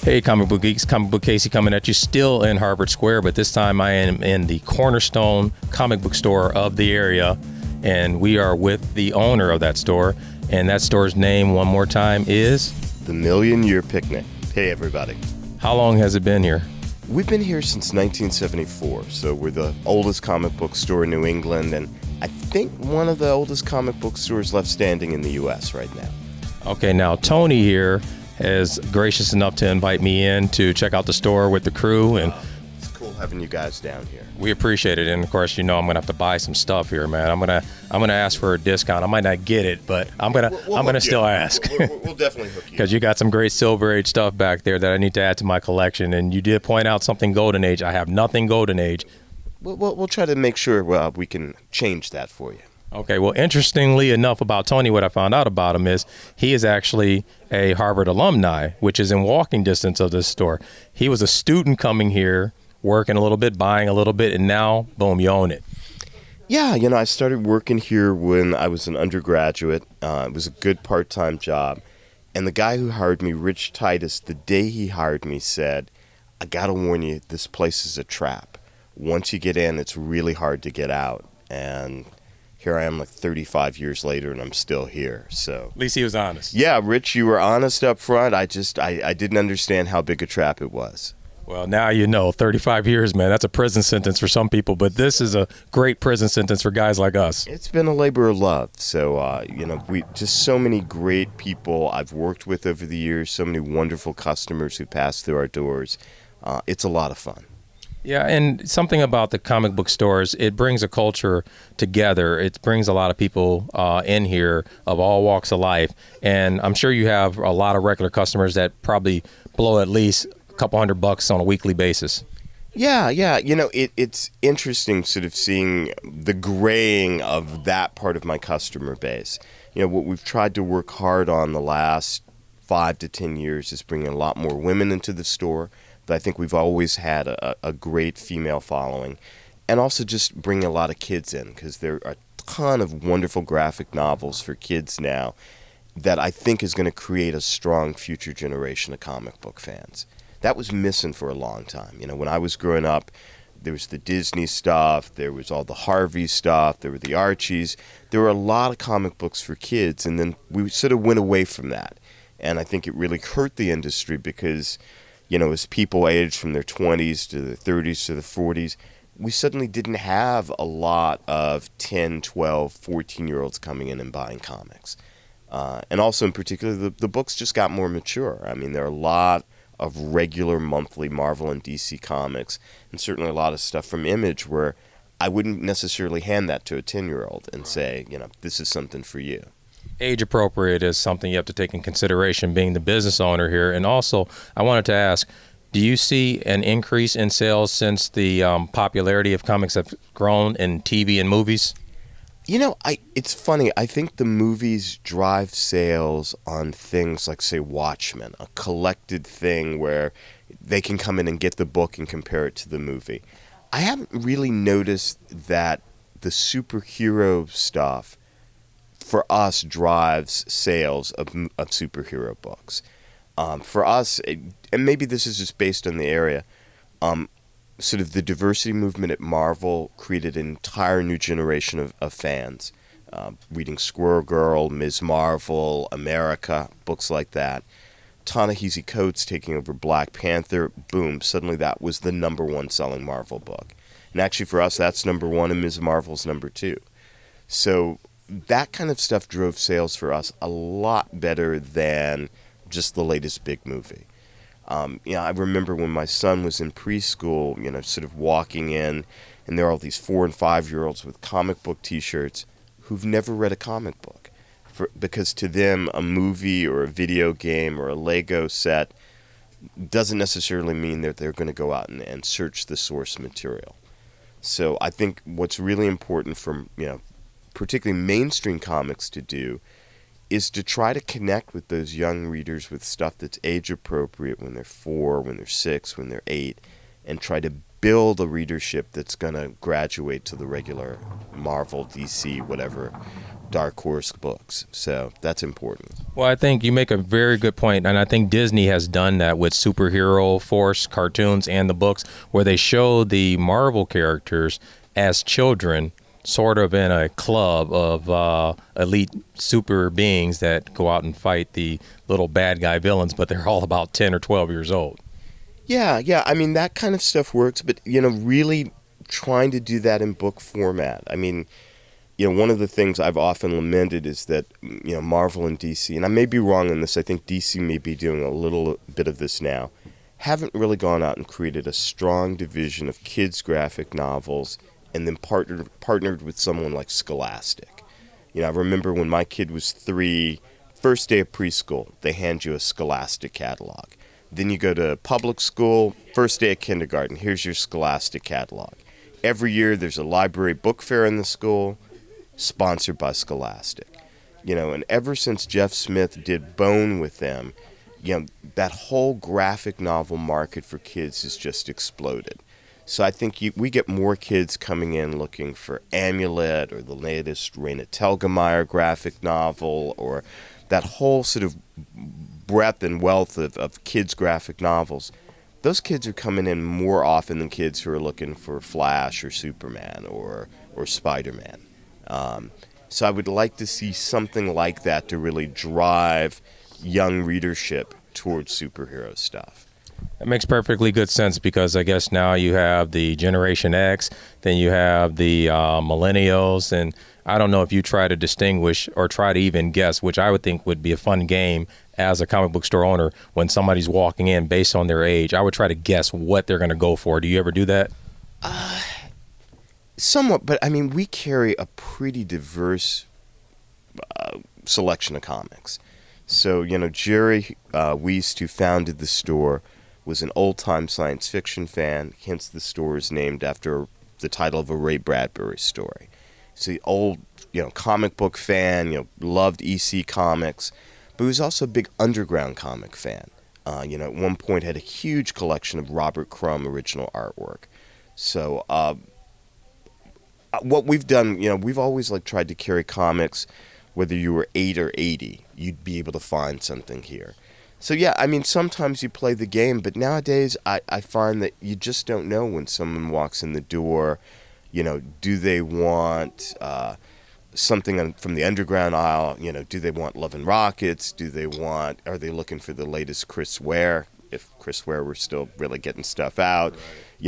Hey, Comic Book Geeks, Comic Book Casey coming at you still in Harvard Square, but this time I am in the Cornerstone comic book store of the area, and we are with the owner of that store, and that store's name, one more time, is? The Million Year Picnic. Hey, everybody. How long has it been here? We've been here since 1974, so we're the oldest comic book store in New England, and I think one of the oldest comic book stores left standing in the U.S. right now. Okay, now Tony here is gracious enough to invite me in to check out the store with the crew, and It's cool having you guys down here. we appreciate it. And of course, you know I'm gonna have to buy some stuff here, man. I'm gonna ask for a discount. I might not get it, but I'm gonna still ask. We'll definitely hook you. Because you got some great Silver Age stuff back there that I need to add to my collection. And you did point out something Golden Age. I have nothing Golden Age. We'll try to make sure we can change that for you. Okay, well, interestingly enough about Tony, what I found out about him is he is actually a Harvard alumni, which is in walking distance of this store. He was a student coming here, working a little bit, buying a little bit, and now, boom, you own it. Yeah, I started working here when I was an undergraduate. It was a good part-time job. And the guy who hired me, Rich Titus, the day he hired me said, I got to warn you, this place is a trap. Once you get in, it's really hard to get out. And here I am like 35 years later, and I'm still here. So At least he was honest. yeah, Rich, you were honest up front. I didn't understand how big a trap it was. Well, now you know, 35 years, man, that's a prison sentence for some people, but this is a great prison sentence for guys like us. It's been a labor of love. So, we just so many great people I've worked with over the years, so many wonderful customers who pass through our doors. It's a lot of fun. Yeah, and something about the comic book stores, it brings a culture together. It brings a lot of people in here of all walks of life. And I'm sure you have a lot of regular customers that probably blow at least a couple $100 on a weekly basis. Yeah. It's interesting sort of seeing the graying of that part of my customer base. What we've tried to work hard on the last 5 to 10 years is bringing a lot more women into the store. I think we've always had a great female following, and also just bringing a lot of kids in, because there are a ton of wonderful graphic novels for kids now that I think is going to create a strong future generation of comic book fans. That was missing for a long time. When I was growing up, there was the Disney stuff, there was all the Harvey stuff, there were the Archies. There were a lot of comic books for kids, and then we sort of went away from that. And I think it really hurt the industry because as people aged from their 20s to their 30s to the 40s, we suddenly didn't have a lot of 10, 12, 14-year-olds coming in and buying comics. And also, in particular, the books just got more mature. I mean, there are a lot of regular monthly Marvel and DC comics, and certainly a lot of stuff from Image where I wouldn't necessarily hand that to a 10-year-old and say, this is something for you. Age appropriate is something you have to take in consideration being the business owner here. And also, I wanted to ask, do you see an increase in sales since the popularity of comics have grown in TV and movies? It's funny. I think the movies drive sales on things like, say, Watchmen, a collected thing where they can come in and get the book and compare it to the movie. I haven't really noticed that the superhero stuff for us drives sales of superhero books. For us, and maybe this is just based on the area, sort of the diversity movement at Marvel created an entire new generation of fans. Reading Squirrel Girl, Ms. Marvel, America, books like that. Ta-Nehisi Coates taking over Black Panther, boom, suddenly that was the number one selling Marvel book. And actually for us, that's number one and Ms. Marvel's number two. So that kind of stuff drove sales for us a lot better than just the latest big movie. I remember when my son was in preschool, sort of walking in, and there are all these 4 and 5-year-olds with comic book T-shirts who've never read a comic book. Because to them, a movie or a video game or a Lego set doesn't necessarily mean that they're going to go out and search the source material. So I think what's really important for, particularly mainstream comics to do is to try to connect with those young readers with stuff that's age appropriate when they're 4, when they're 6, when they're 8, and try to build a readership that's going to graduate to the regular Marvel, DC, whatever, Dark Horse books. So that's important. Well, I think you make a very good point, and I think Disney has done that with superhero force cartoons and the books, where they show the Marvel characters as children, sort of in a club of elite super beings that go out and fight the little bad guy villains, but they're all about 10 or 12 years old. Yeah. I mean, that kind of stuff works, but, really trying to do that in book format. I mean, one of the things I've often lamented is that, Marvel and DC, and I may be wrong on this, I think DC may be doing a little bit of this now, haven't really gone out and created a strong division of kids' graphic novels and then partnered with someone like Scholastic. I remember when my kid was 3, first day of preschool, they hand you a Scholastic catalog. Then you go to public school, first day of kindergarten, here's your Scholastic catalog. Every year there's a library book fair in the school, sponsored by Scholastic. And ever since Jeff Smith did Bone with them, that whole graphic novel market for kids has just exploded. So I think we get more kids coming in looking for Amulet or the latest Raina Telgemeier graphic novel or that whole sort of breadth and wealth of kids' graphic novels. Those kids are coming in more often than kids who are looking for Flash or Superman or Spider-Man. So I would like to see something like that to really drive young readership towards superhero stuff. That makes perfectly good sense because I guess now you have the Generation X, then you have the millennials, and I don't know if you try to distinguish or try to even guess, which I would think would be a fun game as a comic book store owner when somebody's walking in based on their age. I would try to guess what they're going to go for. Do you ever do that? Somewhat, but I mean, we carry a pretty diverse selection of comics. So, Jerry Wiest, who founded the store, was an old-time science fiction fan, hence the store is named after the title of a Ray Bradbury story. So, the old, comic book fan, loved EC Comics, but he was also a big underground comic fan. At one point had a huge collection of Robert Crumb original artwork. So, what we've done, we've always tried to carry comics, whether you were 8 or 80, you'd be able to find something here. So yeah, I mean, sometimes you play the game, but nowadays I find that you just don't know when someone walks in the door, do they want something from the underground aisle, do they want Love and Rockets, are they looking for the latest Chris Ware, if Chris Ware were still really getting stuff out,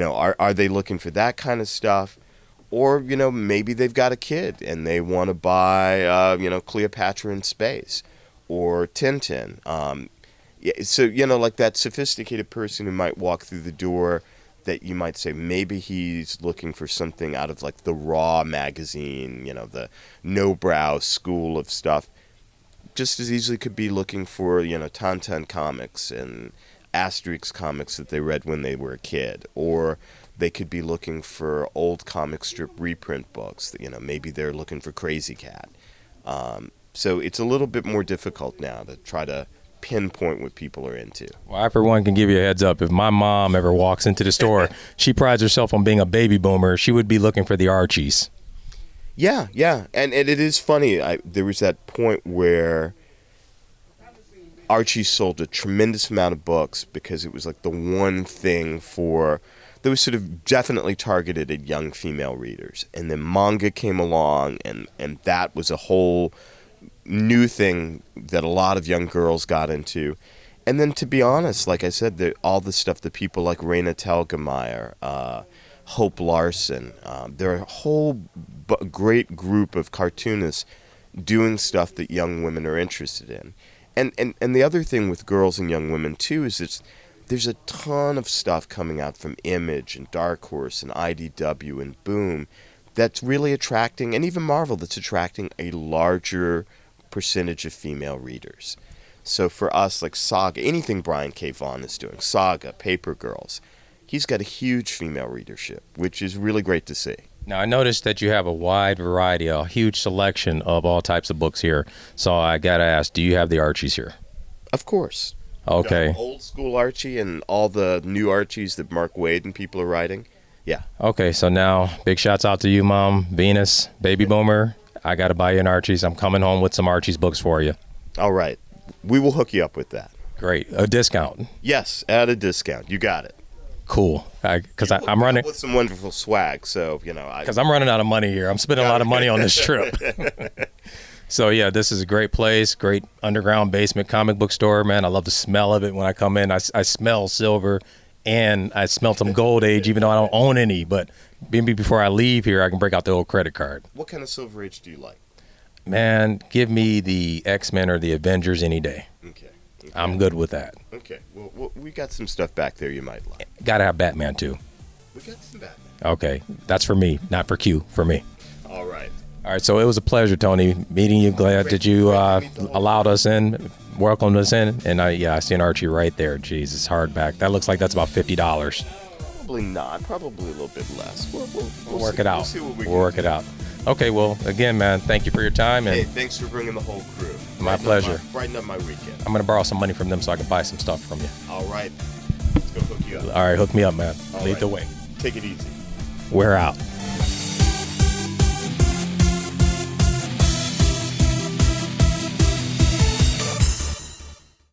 are they looking for that kind of stuff? Or, maybe they've got a kid and they want to buy, Cleopatra in Space or Tintin. So, like that sophisticated person who might walk through the door that you might say maybe he's looking for something out of the Raw magazine, the no-brow school of stuff. Just as easily could be looking for, Tintin comics and Asterix comics that they read when they were a kid. Or they could be looking for old comic strip reprint books. Maybe they're looking for Crazy Cat. So it's a little bit more difficult now to try to pinpoint what people are into. Well, I, for one, can give you a heads up. If my mom ever walks into the store, she prides herself on being a baby boomer. She would be looking for the Archies. Yeah. And it is funny. There was that point where Archie sold a tremendous amount of books because it was the one thing that was sort of definitely targeted at young female readers. And then manga came along, and that was a whole new thing that a lot of young girls got into. And then, to be honest, like I said, all the stuff that people like Raina Telgemeier, Hope Larson, there are a whole great group of cartoonists doing stuff that young women are interested in. And the other thing with girls and young women, too, is there's a ton of stuff coming out from Image and Dark Horse and IDW and Boom that's really attracting, and even Marvel, that's attracting a larger percentage of female readers. So for us, Saga, anything Brian K. Vaughan is doing, Saga, Paper Girls, he's got a huge female readership, which is really great to see. Now, I noticed that you have a wide variety, a huge selection of all types of books here. So I got to ask, do you have the Archies here? Of course. Okay. Old school Archie and all the new Archies that Mark Waid and people are writing. Yeah. Okay, so now big shouts out to you, Mom, Venus, Baby Boomer. I got to buy you an Archies. I'm coming home with some Archies books for you. All right. we will hook you up with that. Great. A discount. Yes, at a discount. You got it. Cool. Because I'm running with some wonderful swag. So because I'm running out of money here. I'm spending a lot of money on this trip. So yeah, this is a great place, great underground basement comic book store, man. I love the smell of it when I come in. I smell silver, and I smell some Gold Age, even though I don't own any. But maybe before I leave here, I can break out the old credit card. What kind of Silver Age do you like? Man, give me the X-Men or the Avengers any day. Okay. I'm good with that. Okay. Well, we got some stuff back there you might like. Got to have Batman too. We got some Batman. Okay, that's for me, not for Q. For me. All right. All right, so it was a pleasure, Tony, meeting you. Glad that you allowed us in, welcomed us in. And I see an Archie right there. Jesus, hardback. That looks like that's about $50. Probably not. Probably a little bit less. We'll work see, it out. We'll see what we We'll work it out. Okay, well, again, man, thank you for your time. And hey, thanks for bringing the whole crew. My pleasure. Brighten up my weekend. I'm going to borrow some money from them so I can buy some stuff from you. All right. Let's go hook you up. All right, hook me up, man. All Lead right. the way. Take it easy. We're out.